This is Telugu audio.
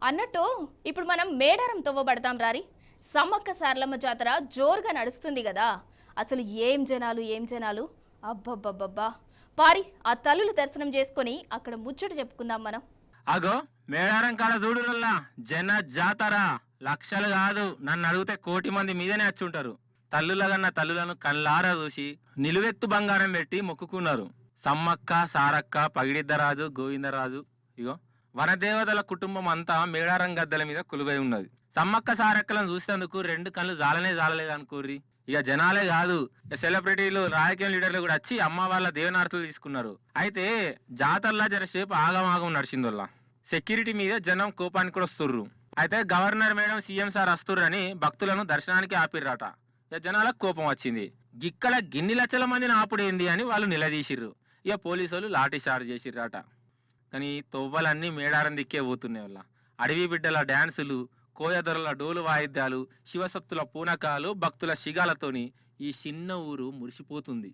అన్నట్టు ఇప్పుడు మనం మేడారం తవ్వబడతాం రారి. సమ్మక్క సారలమ్మ జాతర జోరుగా నడుస్తుంది కదా. అసలు ఏం జనాలు అబ్బబ్బబ్బబ్బా. పారి ఆ తల్లులు దర్శనం చేసుకొని అక్కడ ముచ్చట చెప్పుకుందాం మనం. అగో మేడారం కాడ చూడురల్లా జన జాతర లక్షలు కాదు, నన్ను అడిగితే 1,00,00,000 మంది మీదనే వచ్చుంటారు. తల్లులగన్న తల్లులను కళ్ళారా చూసి నిలువెత్తు బంగారం పెట్టి మొక్కుకున్నారు. సమ్మక్క సారక్క పగిడిద్దరాజు గోవిందరాజు ఇగో వనదేవతల కుటుంబం అంతా మేడారం గద్దెల మీద కొలువై ఉన్నది. సమ్మక్క సారక్కలను చూసేందుకు 2 కళ్ళు జాలలేదు అనుకోర్రి. ఇక జనాలే కాదు, సెలబ్రిటీలు రాజకీయ లీడర్లు కూడా వచ్చి అమ్మ వాళ్ళ దేవనార్తులు తీసుకున్నారు. అయితే జాతరలా జరసేపు ఆగమాగం నడిచిందల్లా. సెక్యూరిటీ మీద జనం కోపానికి కూడా వస్తుర్రు. అయితే గవర్నర్ మేడం సీఎం సార్ వస్తుర్రని భక్తులను దర్శనానికి ఆపిర్రట. ఇక జనాలకు కోపం వచ్చింది. గిక్కడ గిన్ని లక్షల మందిని ఆపుడేంది అని వాళ్ళు నిలదీసిర్రు. ఇక పోలీసు వాళ్ళు లాఠీ చార్జ్ చేసిర్రట. కానీ తొవ్వలన్నీ మేడారం దిక్కే పోతున్నాయి. వల్ల అడవి బిడ్డల డ్యాన్సులు, కోయదొరల డోలు వాయిద్యాలు, శివసత్తుల పూనకాలు, భక్తుల శిగాలతోని ఈ చిన్న ఊరు మురిసిపోతుంది.